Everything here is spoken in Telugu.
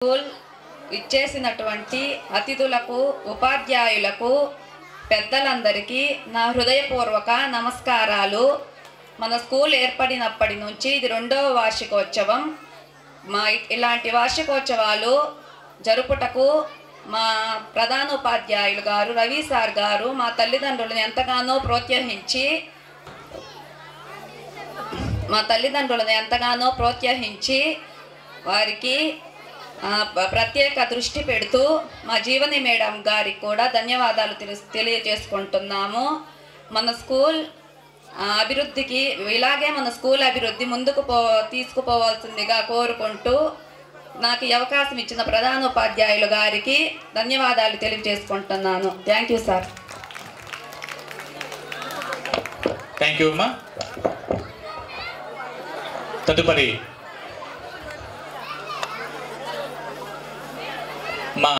స్కూల్ ఇచ్చేసినటువంటి అతిథులకు ఉపాధ్యాయులకు పెద్దలందరికీ నా హృదయపూర్వక నమస్కారాలు. మన స్కూల్ ఏర్పడినప్పటి నుంచి ఇది 2వ వార్షికోత్సవం. ఇలాంటి వార్షికోత్సవాలు జరుపుటకు మా ప్రధానోపాధ్యాయులు గారు రవి సార్ గారు మా తల్లిదండ్రులను ఎంతగానో ప్రోత్సహించి వారికి ప్రత్యేక దృష్టి పెడుతూ మా జీవని మేడం గారికి కూడా ధన్యవాదాలు తెలియజేసుకుంటున్నాము. మన స్కూల్ అభివృద్ధికి ఇలాగే మన స్కూల్ అభివృద్ధి ముందుకు తీసుకుపోవాల్సిందిగా కోరుకుంటూ నాకు ఈ అవకాశం ఇచ్చిన ప్రధానోపాధ్యాయులు గారికి ధన్యవాదాలు తెలియజేసుకుంటున్నాను. Thank you sir. Thank you అమ్మా. తదుపరి